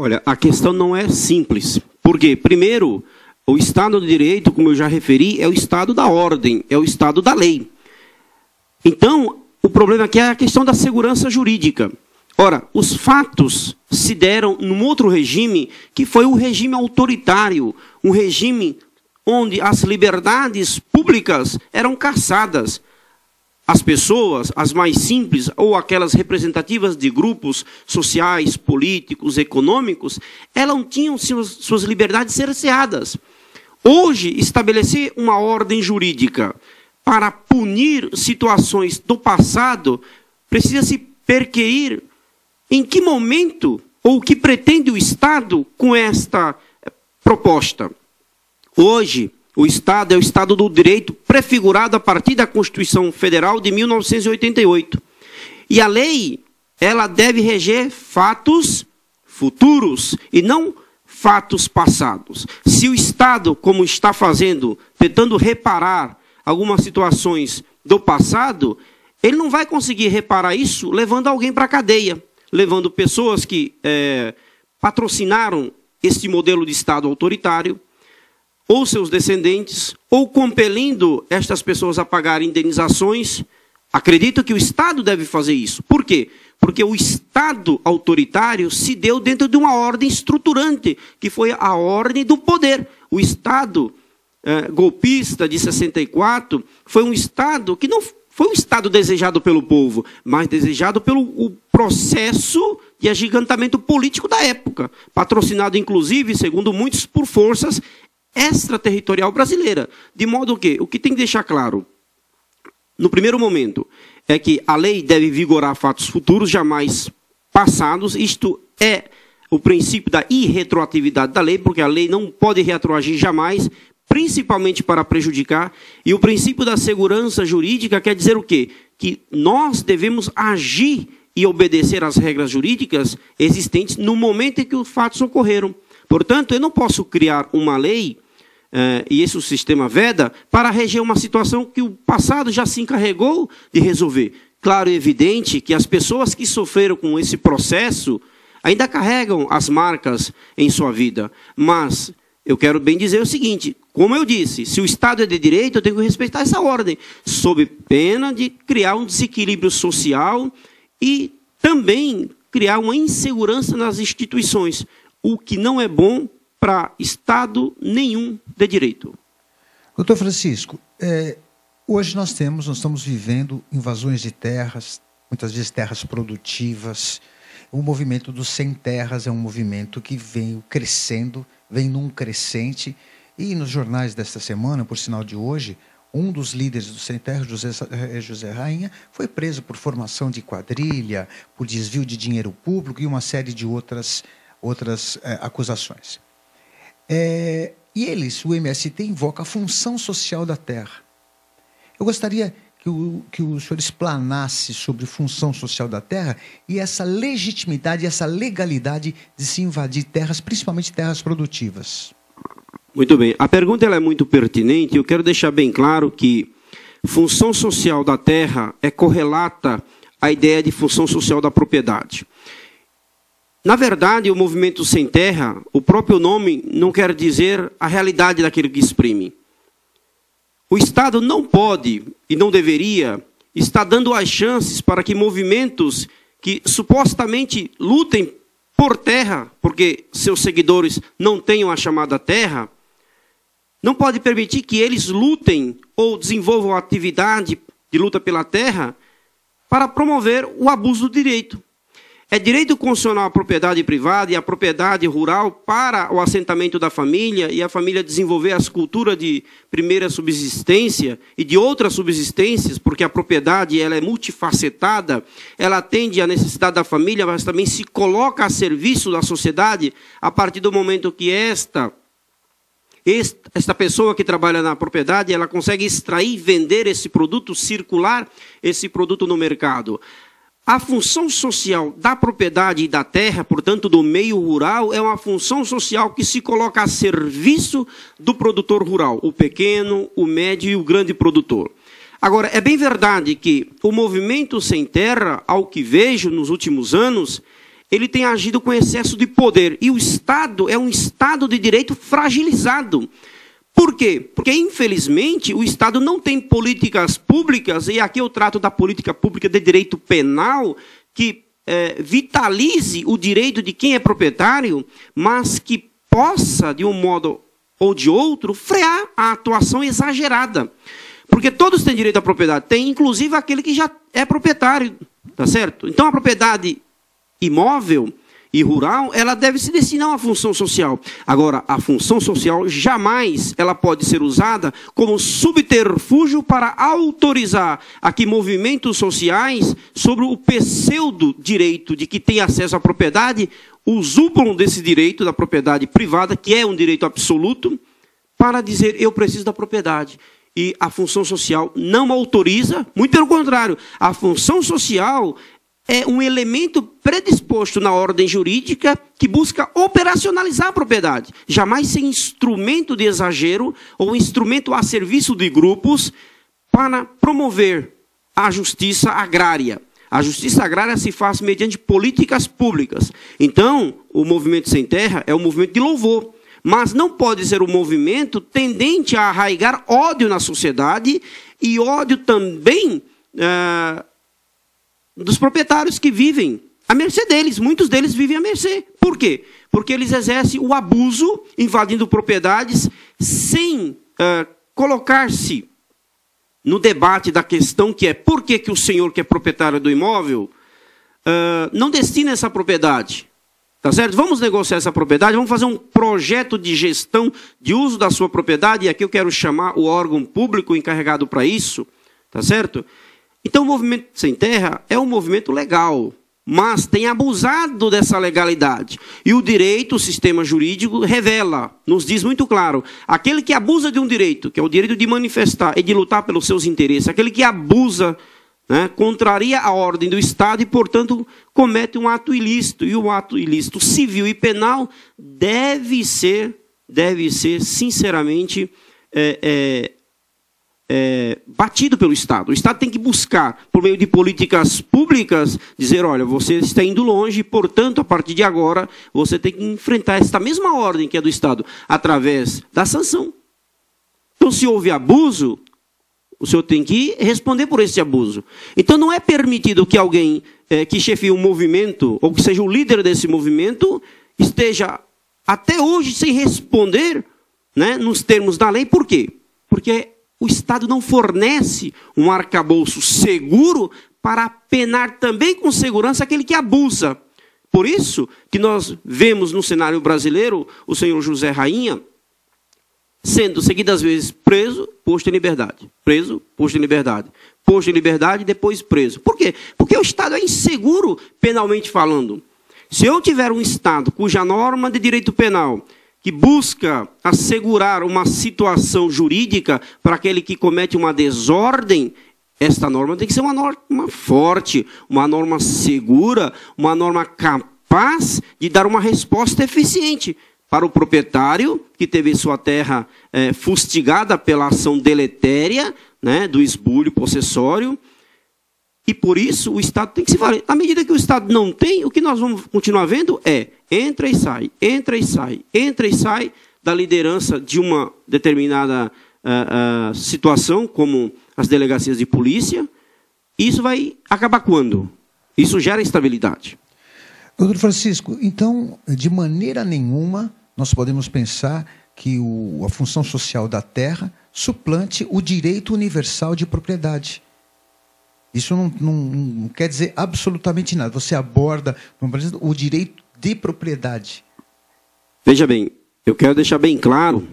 Olha, a questão não é simples. Porque, primeiro, o Estado de Direito, como eu já referi, é o Estado da ordem, é o Estado da lei. Então, o problema aqui é a questão da segurança jurídica. Ora, os fatos se deram num outro regime, que foi um regime autoritário, um regime onde as liberdades públicas eram caçadas. As pessoas, as mais simples, ou aquelas representativas de grupos sociais, políticos, econômicos, elas não tinham suas liberdades cerceadas. Hoje, estabelecer uma ordem jurídica para punir situações do passado, precisa se perquerir em que momento, ou o que pretende o Estado com esta proposta. Hoje, o Estado é o Estado do Direito prefigurado a partir da Constituição Federal de 1988. E a lei, ela deve reger fatos futuros e não fatos passados. Se o Estado, como está fazendo, tentando reparar algumas situações do passado, ele não vai conseguir reparar isso levando alguém para a cadeia, levando pessoas que patrocinaram este modelo de Estado autoritário, ou seus descendentes, ou compelindo estas pessoas a pagar indenizações. Acredito que o Estado deve fazer isso. Por quê? Porque o Estado autoritário se deu dentro de uma ordem estruturante, que foi a ordem do poder. O Estado golpista de 64 foi um Estado que não foi um Estado desejado pelo povo, mas desejado pelo processo de agigantamento político da época, patrocinado, inclusive, segundo muitos, por forças extraterritorial brasileira. De modo que, o que tem que deixar claro, no primeiro momento, é que a lei deve vigorar fatos futuros, jamais passados. Isto é o princípio da irretroatividade da lei, porque a lei não pode retroagir jamais, principalmente para prejudicar. E o princípio da segurança jurídica quer dizer o quê? Que nós devemos agir e obedecer às regras jurídicas existentes no momento em que os fatos ocorreram. Portanto, eu não posso criar uma lei, e esse o sistema veda, para reger uma situação que o passado já se encarregou de resolver. Claro e evidente que as pessoas que sofreram com esse processo ainda carregam as marcas em sua vida. Mas eu quero bem dizer o seguinte, como eu disse, se o Estado é de direito, eu tenho que respeitar essa ordem, sob pena de criar um desequilíbrio social e também criar uma insegurança nas instituições, o que não é bom para Estado nenhum de direito. Doutor Francisco, hoje nós estamos vivendo invasões de terras, muitas vezes terras produtivas. O movimento dos sem terras é um movimento que vem crescendo, vem num crescente. E nos jornais desta semana, por sinal de hoje, um dos líderes do sem terra, José Rainha, foi preso por formação de quadrilha, por desvio de dinheiro público e uma série de outras acusações. E eles, o MST, invoca a função social da terra. Eu gostaria que o senhor explanasse sobre função social da terra e essa legitimidade, essa legalidade de se invadir terras, principalmente terras produtivas. Muito bem. A pergunta ela é muito pertinente. Eu quero deixar bem claro que função social da terra é correlata à ideia de função social da propriedade. Na verdade, o movimento sem terra, o próprio nome não quer dizer a realidade daquilo que exprime. O Estado não pode e não deveria estar dando as chances para que movimentos que supostamente lutem por terra, porque seus seguidores não tenham a chamada terra, não pode permitir que eles lutem ou desenvolvam atividade de luta pela terra para promover o abuso do direito. É direito constitucional a propriedade privada e a propriedade rural para o assentamento da família e a família desenvolver as culturas de primeira subsistência e de outras subsistências, porque a propriedade ela é multifacetada, ela atende à necessidade da família, mas também se coloca a serviço da sociedade a partir do momento que esta pessoa que trabalha na propriedade, ela consegue extrair e vender esse produto, circular esse produto no mercado. A função social da propriedade e da terra, portanto, do meio rural, é uma função social que se coloca a serviço do produtor rural, o pequeno, o médio e o grande produtor. Agora, é bem verdade que o movimento sem terra, ao que vejo nos últimos anos, ele tem agido com excesso de poder. E o Estado é um Estado de direito fragilizado. Por quê? Porque, infelizmente, o Estado não tem políticas públicas, e aqui eu trato da política pública de direito penal, que vitalize o direito de quem é proprietário, mas que possa, de um modo ou de outro, frear a atuação exagerada. Porque todos têm direito à propriedade, tem inclusive aquele que já é proprietário, tá certo? Então a propriedade imóvel e rural, ela deve se destinar a uma função social. Agora, a função social jamais ela pode ser usada como subterfúgio para autorizar aqui movimentos sociais sobre o pseudo-direito de que tem acesso à propriedade, usurpam desse direito da propriedade privada, que é um direito absoluto, para dizer, eu preciso da propriedade. E a função social não autoriza, muito pelo contrário, a função social é um elemento predisposto na ordem jurídica que busca operacionalizar a propriedade, jamais ser instrumento de exagero ou instrumento a serviço de grupos para promover a justiça agrária. A justiça agrária se faz mediante políticas públicas. Então, o movimento sem terra é um movimento de louvor, mas não pode ser um movimento tendente a arraigar ódio na sociedade e ódio também dos proprietários que vivem à mercê deles. Muitos deles vivem à mercê. Por quê? Porque eles exercem o abuso, invadindo propriedades, sem colocar-se no debate da questão que é por que o senhor que é proprietário do imóvel não destina essa propriedade. Tá certo? Vamos negociar essa propriedade, vamos fazer um projeto de gestão de uso da sua propriedade, e aqui eu quero chamar o órgão público encarregado para isso, tá certo? Então o movimento sem terra é um movimento legal, mas tem abusado dessa legalidade. E o direito, o sistema jurídico, revela, nos diz muito claro, aquele que abusa de um direito, que é o direito de manifestar e de lutar pelos seus interesses, aquele que abusa, contraria a ordem do Estado e, portanto, comete um ato ilícito. E o ato ilícito civil e penal deve ser sinceramente, batido pelo Estado. O Estado tem que buscar, por meio de políticas públicas, dizer, olha, você está indo longe, portanto, a partir de agora, você tem que enfrentar esta mesma ordem que é do Estado, através da sanção. Então, se houve abuso, o senhor tem que responder por esse abuso. Então, não é permitido que alguém que chefie um movimento, ou que seja o líder desse movimento, esteja até hoje sem responder, nos termos da lei. Por quê? Porque o Estado não fornece um arcabouço seguro para penar também com segurança aquele que abusa. Por isso que nós vemos no cenário brasileiro o senhor José Rainha sendo seguidas vezes preso, posto em liberdade. Preso, posto em liberdade. Posto em liberdade, depois preso. Por quê? Porque o Estado é inseguro penalmente falando. Se eu tiver um Estado cuja norma de direito penal que busca assegurar uma situação jurídica para aquele que comete uma desordem, esta norma tem que ser uma norma forte, uma norma segura, uma norma capaz de dar uma resposta eficiente para o proprietário que teve sua terra fustigada pela ação deletéria, do esbulho possessório. E por isso o Estado tem que se valer. À medida que o Estado não tem, o que nós vamos continuar vendo é entra e sai, entra e sai, entra e sai da liderança de uma determinada situação, como as delegacias de polícia. Isso vai acabar quando? Isso gera instabilidade. Doutor Francisco, então, de maneira nenhuma, nós podemos pensar que a função social da terra suplante o direito universal de propriedade. Isso não quer dizer absolutamente nada. Você aborda o direito de propriedade. Veja bem, eu quero deixar bem claro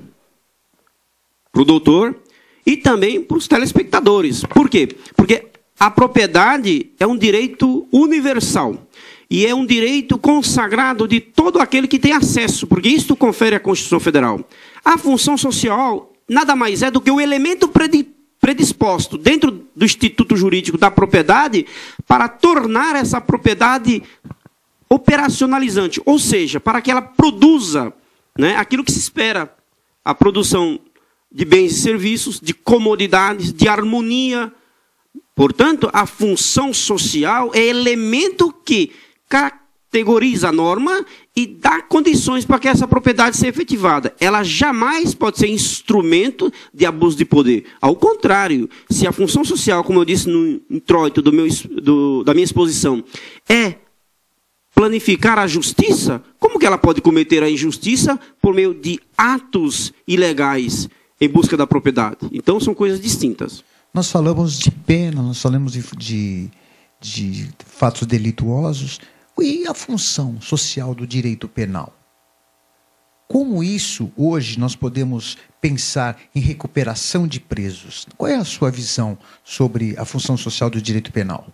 para o doutor e também para os telespectadores. Por quê? Porque a propriedade é um direito universal. E é um direito consagrado de todo aquele que tem acesso, porque isto confere a Constituição Federal. A função social nada mais é do que o elemento predisposto dentro do Instituto Jurídico da propriedade para tornar essa propriedade operacionalizante, ou seja, para que ela produza aquilo que se espera, a produção de bens e serviços, de comodidades, de harmonia. Portanto, a função social é elemento que categoriza a norma e dá condições para que essa propriedade seja efetivada. Ela jamais pode ser instrumento de abuso de poder. Ao contrário, se a função social, como eu disse no introito da minha exposição, é planificar a justiça, como que ela pode cometer a injustiça por meio de atos ilegais em busca da propriedade? Então, são coisas distintas. Nós falamos de pena, nós falamos de fatos delituosos. E a função social do direito penal? Como isso, hoje, nós podemos pensar em recuperação de presos? Qual é a sua visão sobre a função social do direito penal?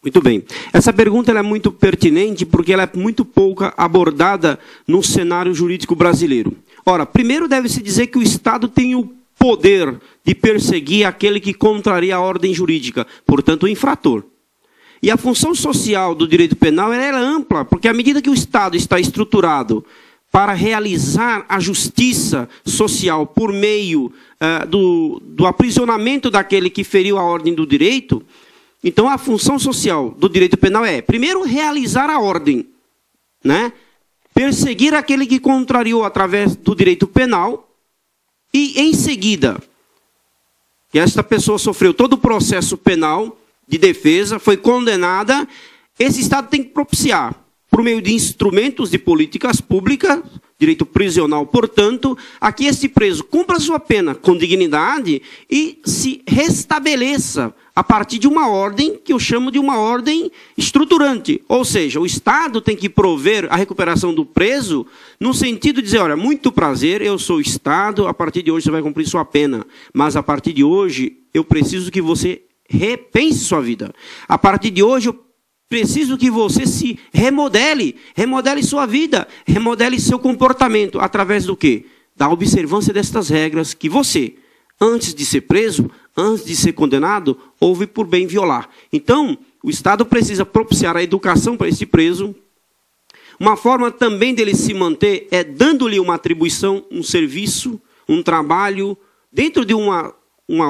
Muito bem. Essa pergunta ela é muito pertinente porque ela é muito pouco abordada no cenário jurídico brasileiro. Ora, primeiro deve-se dizer que o Estado tem o poder de perseguir aquele que contraria a ordem jurídica, portanto, o infrator. E a função social do direito penal é ampla, porque à medida que o Estado está estruturado para realizar a justiça social por meio do aprisionamento daquele que feriu a ordem do direito, então a função social do direito penal é, primeiro, realizar a ordem, né? Perseguir aquele que contrariou através do direito penal e, em seguida, que esta pessoa sofreu todo o processo penal de defesa, foi condenada, esse Estado tem que propiciar, por meio de instrumentos de políticas públicas, direito prisional, portanto, a que este preso cumpra sua pena com dignidade e se restabeleça a partir de uma ordem que eu chamo de uma ordem estruturante. Ou seja, o Estado tem que prover a recuperação do preso no sentido de dizer, olha, muito prazer, eu sou o Estado, a partir de hoje você vai cumprir sua pena, mas a partir de hoje eu preciso que você repense sua vida. A partir de hoje, eu preciso que você se remodele sua vida, remodele seu comportamento, através do quê? Da observância destas regras que você, antes de ser preso, antes de ser condenado, houve por bem violar. Então, o Estado precisa propiciar a educação para esse preso. Uma forma também dele se manter é dando-lhe uma atribuição, um serviço, um trabalho, dentro de uma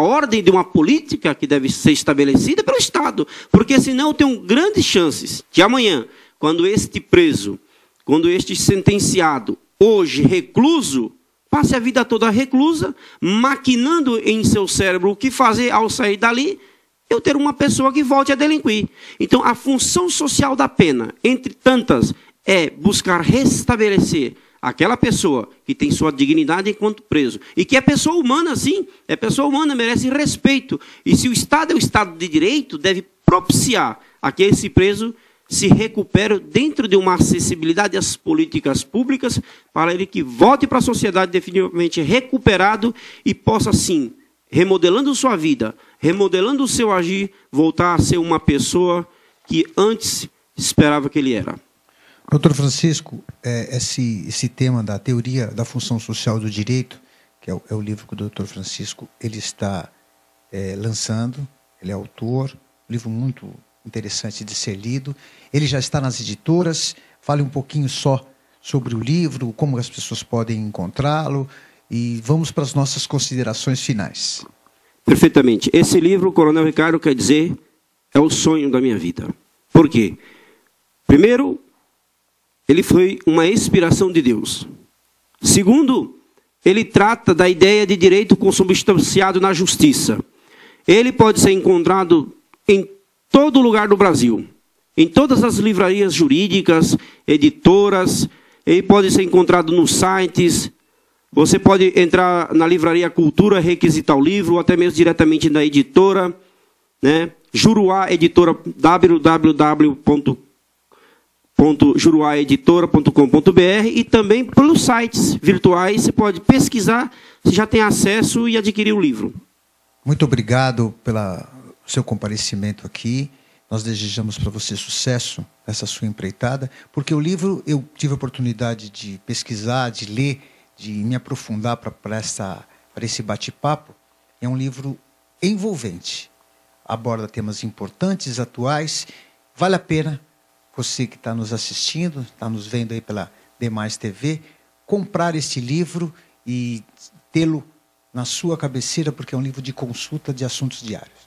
ordem, de uma política que deve ser estabelecida pelo Estado. Porque senão tem grandes chances de amanhã, quando este preso, quando este sentenciado, hoje recluso, passe a vida toda reclusa, maquinando em seu cérebro o que fazer ao sair dali, eu ter uma pessoa que volte a delinquir. Então, a função social da pena, entre tantas, é buscar restabelecer aquela pessoa que tem sua dignidade enquanto preso. E que é pessoa humana, sim. É pessoa humana, merece respeito. E se o Estado é o Estado de Direito, deve propiciar a que esse preso se recupere dentro de uma acessibilidade às políticas públicas, para ele que volte para a sociedade definitivamente recuperado e possa, sim, remodelando sua vida, remodelando o seu agir, voltar a ser uma pessoa que antes esperava que ele era. Doutor Francisco, esse tema da teoria da função social do direito, que é o livro que o doutor Francisco ele está lançando, ele é autor, um livro muito interessante de ser lido, ele já está nas editoras. Fale um pouquinho só sobre o livro, como as pessoas podem encontrá-lo, e vamos para as nossas considerações finais. Perfeitamente. Esse livro, Coronel Ricardo, quer dizer, é o sonho da minha vida. Por quê? Primeiro, ele foi uma inspiração de Deus. Segundo, ele trata da ideia de direito consubstanciado na justiça. Ele pode ser encontrado em todo lugar do Brasil, em todas as livrarias jurídicas, editoras, ele pode ser encontrado nos sites. Você pode entrar na livraria Cultura, requisitar o livro, ou até mesmo diretamente na editora, né? Juruá Editora, www.juruaeditora.com.br, e também pelos sites virtuais, você pode pesquisar, você já tem acesso e adquirir o livro. Muito obrigado pelo seu comparecimento aqui. Nós desejamos para você sucesso nessa sua empreitada, porque o livro eu tive a oportunidade de pesquisar, de ler, de me aprofundar para esse bate-papo. É um livro envolvente, aborda temas importantes, atuais. Vale a pena você que está nos assistindo, está nos vendo aí pela Demais TV, comprar este livro e tê-lo na sua cabeceira, porque é um livro de consulta de assuntos diários.